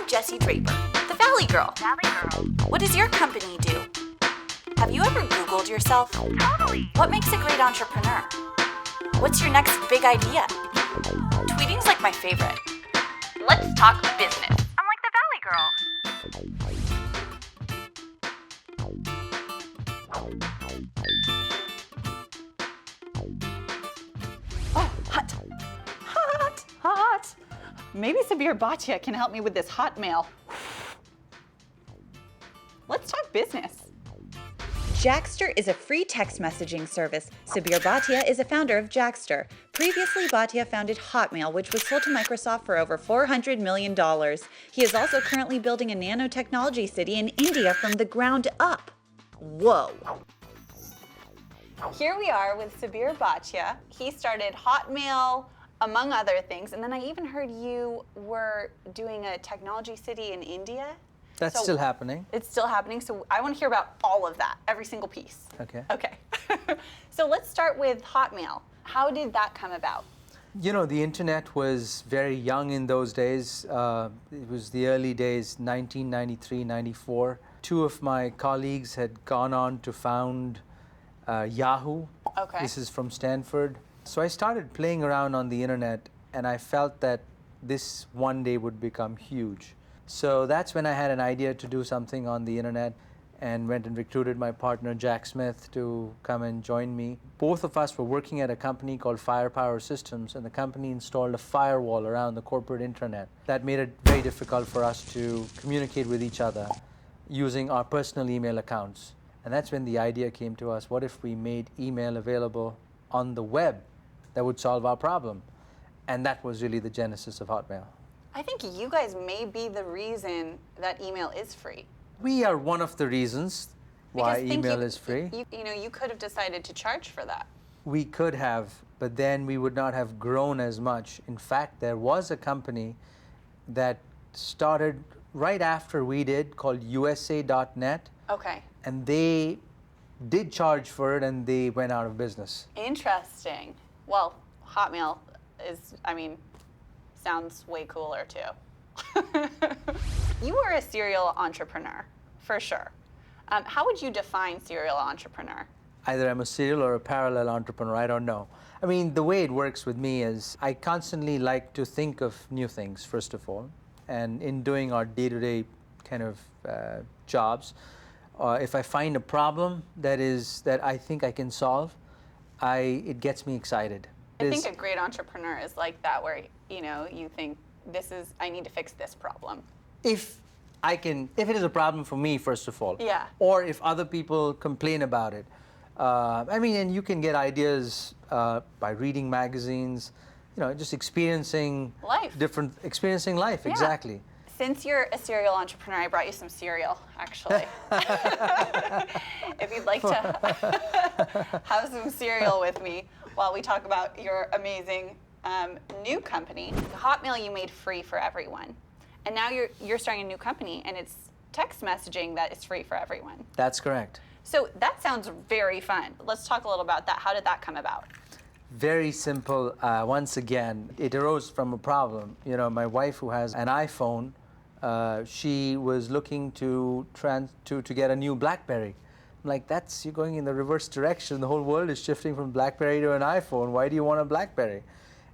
Jessie Draper, the Valley Girl. What does your company do? Have you ever Googled yourself? Totally. What makes a great entrepreneur? What's your next big idea? Tweeting's like my favorite. Let's talk business. I'm like the Valley Girl. Oh, hot. Hot, hot. Maybe Sabeer Bhatia can help me with this Hotmail. Let's talk business. Jackster is a free text messaging service. Sabeer Bhatia is a founder of Jackster. Previously, Bhatia founded Hotmail, which was sold to Microsoft for over $400 million. He is also currently building a nanotechnology city in India from the ground up. Whoa. Here we are with Sabeer Bhatia. He started Hotmail, among other things, and then I even heard you were doing a technology city in India. That's still happening. It's still happening, so I want to hear about all of that, every single piece. Okay. Okay. So let's start with Hotmail. How did that come about? You know, the internet was very young in those days. It was the early days, 1993, 94. Two of my colleagues had gone on to found Yahoo. Okay. This is from Stanford. So I started playing around on the internet, and I felt that this one day would become huge. So that's when I had an idea to do something on the internet and went and recruited my partner Jack Smith to come and join me. Both of us were working at a company called Firepower Systems, and the company installed a firewall around the corporate intranet. That made it very difficult for us to communicate with each other using our personal email accounts. And that's when the idea came to us, what if we made email available on the web that would solve our problem? And that was really the genesis of Hotmail. I think you guys may be the reason that email is free. We are one of the reasons why Because think email you- is free. You could have decided to charge for that. We could have, but then we would not have grown as much. In fact, there was a company that started right after we did called USA.net, Okay. and they did charge for it and they went out of business. Interesting. Well, Hotmail is, sounds way cooler too. You were a serial entrepreneur, for sure. How would you define serial entrepreneur? Either I'm a serial or a parallel entrepreneur, I don't know. I mean, the way it works with me is I constantly like to think of new things, first of all. And in doing our day-to-day kind of jobs, if I find a problem that I think I can solve, it gets me excited. I think a great entrepreneur is like that, where you think I need to fix this problem. If it is a problem for me, first of all. Yeah. Or if other people complain about it. And you can get ideas by reading magazines, just experiencing life. Experiencing life, Yeah. exactly. Since you're a serial entrepreneur, I brought you some cereal, actually. If you'd like to have some cereal with me while we talk about your amazing new company. Hotmail you made free for everyone. And now you're starting a new company, and it's text messaging that is free for everyone. That's correct. So that sounds very fun. Let's talk a little about that. How did that come about? Very simple. Once again, it arose from a problem. My wife, who has an iPhone, she was looking to get a new BlackBerry. I'm like, you're going in the reverse direction. The whole world is shifting from BlackBerry to an iPhone. Why do you want a BlackBerry?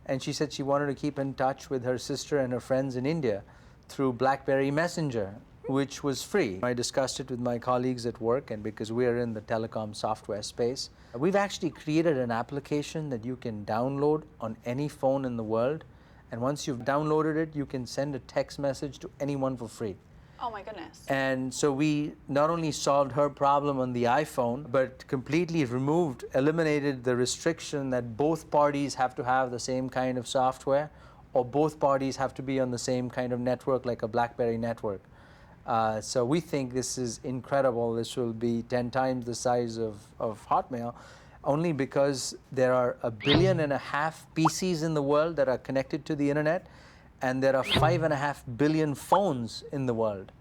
And she said she wanted to keep in touch with her sister and her friends in India through BlackBerry Messenger, which was free. I discussed it with my colleagues at work, and because we are in the telecom software space, we've actually created an application that you can download on any phone in the world. And once you've downloaded it, you can send a text message to anyone for free. Oh my goodness. And so we not only solved her problem on the iPhone, but completely eliminated the restriction that both parties have to have the same kind of software, or both parties have to be on the same kind of network, like a BlackBerry network. So we think this is incredible. This will be 10 times the size of Hotmail, only because there are 1.5 billion PCs in the world that are connected to the internet, and there are 5.5 billion phones in the world.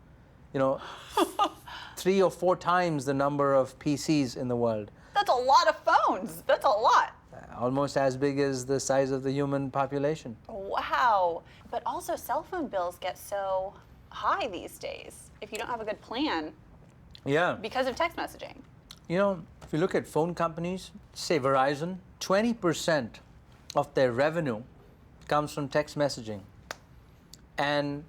3 or 4 times the number of PCs in the world. That's a lot of phones. That's a lot. Almost as big as the size of the human population. Wow. But also cell phone bills get so high these days if you don't have a good plan Yeah. because of text messaging. You know, if you look at phone companies, say Verizon, 20% of their revenue comes from text messaging. And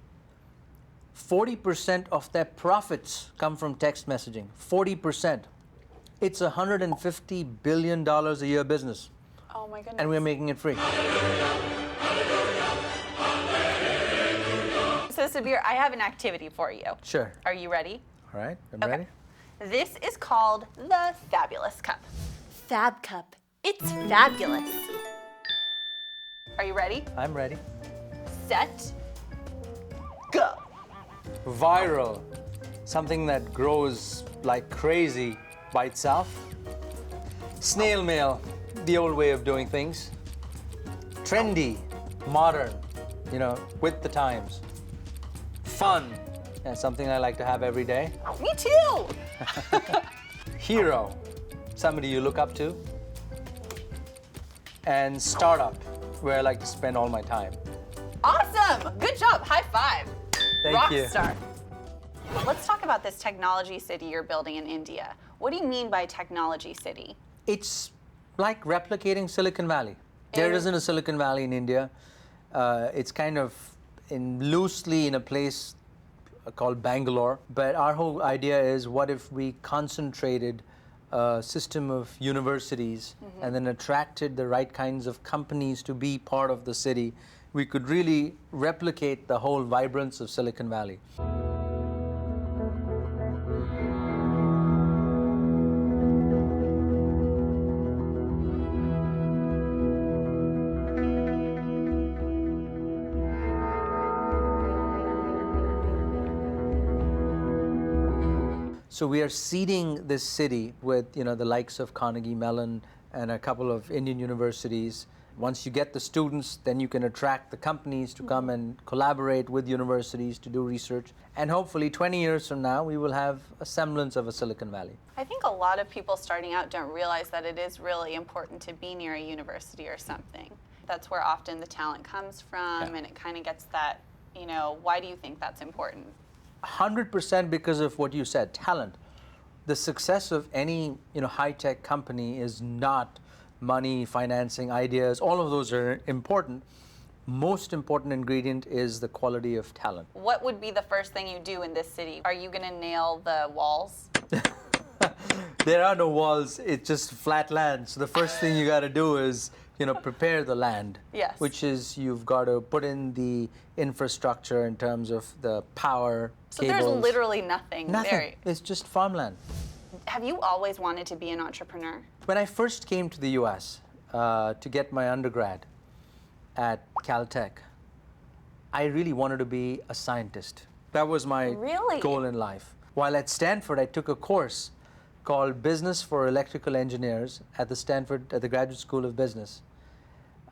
40% of their profits come from text messaging. 40%. It's a $150 billion a year business. Oh my goodness. And we're making it free. So Sabeer, I have an activity for you. Sure. Are you ready? All right, I'm Okay. ready. This is called the Fabulous Cup. Fab Cup. It's fabulous. Are you ready? I'm ready. Set, go. Viral, something that grows like crazy by itself. Snail mail, the old way of doing things. Trendy, modern, you know, with the times. Fun, and something I like to have every day. Me too. Hero, somebody you look up to. And startup, where I like to spend all my time. Awesome. Good job. High five. Thank you. Rock star. Let's talk about this technology city you're building in India. What do you mean by technology city? It's like replicating Silicon Valley. There isn't a Silicon Valley in India. It's kind of loosely in a place called Bangalore. But our whole idea is, what if we concentrated a system of universities and then attracted the right kinds of companies to be part of the city? We could really replicate the whole vibrance of Silicon Valley. So we are seeding this city with, you know, the likes of Carnegie Mellon and a couple of Indian universities. Once you get the students, then you can attract the companies to come and collaborate with universities to do research. And hopefully 20 years from now, we will have a semblance of a Silicon Valley. I think a lot of people starting out don't realize that it is really important to be near a university or something. That's where often the talent comes from, and it kind of gets that, you know, why do you think that's important? 100% because of what you said, talent. The success of any, you know, high-tech company is not money, financing, ideas. All of those are important. Most important ingredient is the quality of talent. What would be the first thing you do in this city? Are you going to nail the walls? There are no walls, it's just flat land. So the first thing you got to do is, you know, prepare the land. Yes. Which is, you've got to put in the infrastructure in terms of the power, So cables. there's literally nothing Nothing. there. It's just farmland. Have you always wanted to be an entrepreneur? When I first came to the US to get my undergrad at Caltech, I really wanted to be a scientist. That was my Really? goal in life. While at Stanford, I took a course called Business for Electrical Engineers at the Graduate School of Business.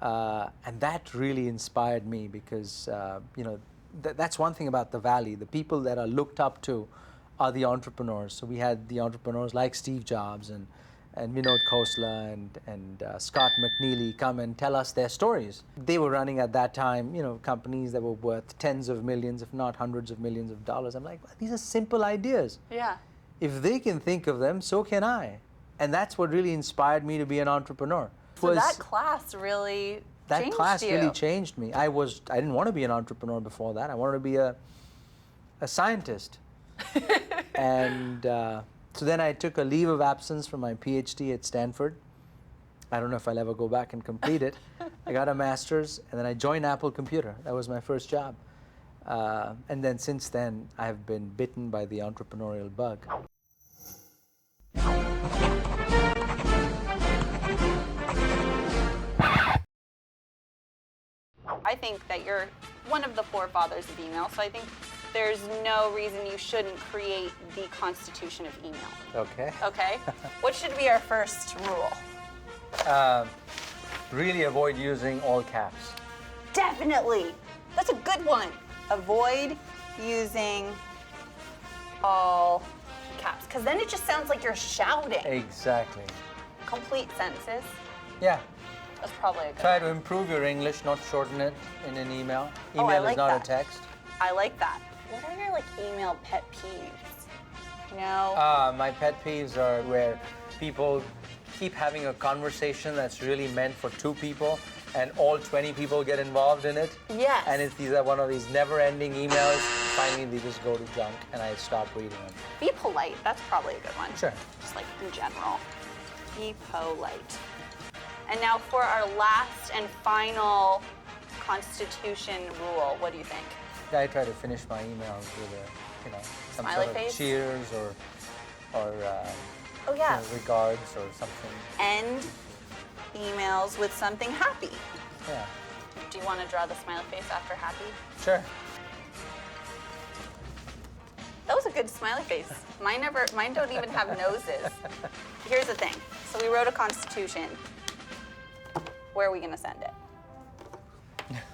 And that really inspired me because, you know, that's one thing about the Valley. The people that are looked up to are the entrepreneurs. So we had the entrepreneurs like Steve Jobs and Vinod Khosla and Scott McNeely come and tell us their stories. They were running at that time, you know, companies that were worth tens of millions, if not hundreds of millions of dollars. I'm like, well, these are simple ideas. Yeah. If they can think of them, so can I. And that's what really inspired me to be an entrepreneur. So that class really That changed class you. really changed me. I didn't want to be an entrepreneur before that. I wanted to be a scientist. And so then I took a leave of absence from my PhD at Stanford. I don't know if I'll ever go back and complete it. I got a master's, and then I joined Apple Computer. That was my first job. And then since then, I've been bitten by the entrepreneurial bug. I think that you're one of the forefathers of email, so I think there's no reason you shouldn't create the constitution of email. Okay. Okay? What should be our first rule? Really avoid using all caps. Definitely. That's a good one. Avoid using all caps, because then it just sounds like you're shouting. Exactly. Complete sentences. Yeah. That's probably a good Try one. to improve your English, not shorten it in an email. Oh, I Email like is not that. a text. I like that. What are your like email pet peeves? You know? My pet peeves are where people keep having a conversation that's really meant for 2 people and all 20 people get involved in it. Yes. And it's one of these never-ending emails. Finally, they just go to junk and I stop reading them. Be polite. That's probably a good one. Sure. Just like in general. Be polite. And now for our last and final Constitution rule, what do you think? I try to finish my emails with some Smiley sort of face? cheers or Oh yeah. regards or something. End emails with something happy. Yeah. Do you want to draw the smiley face after happy? Sure. That was a good smiley face. Mine don't even have noses. Here's the thing. So we wrote a constitution. Where are we gonna send it?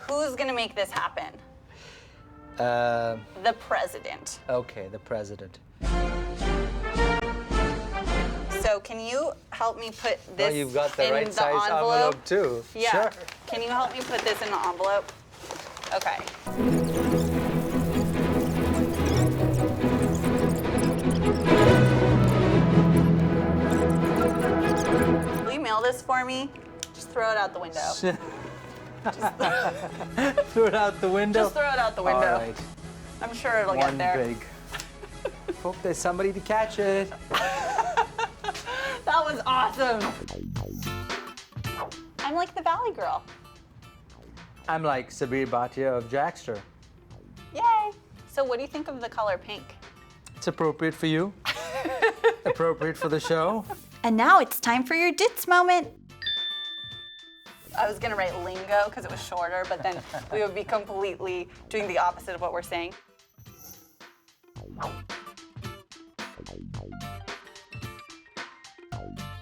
Who's gonna make this happen? The president. Okay, the president. So can you help me put this You've got the in right the size envelope too. Yeah. Sure. Can you help me put this in the envelope? Okay. Will you mail this for me? Just throw it out the window. Throw it out the window. Just throw it out the window. All right. I'm sure it'll One get there. big. Hope there's somebody to catch it. That was awesome. I'm like the Valley Girl. I'm like Sabeer Bhatia of Jackster. Yay. So what do you think of the color pink? It's appropriate for you. Appropriate for the show. And now it's time for your Dits moment. I was gonna write lingo because it was shorter, but then we would be completely doing the opposite of what we're saying.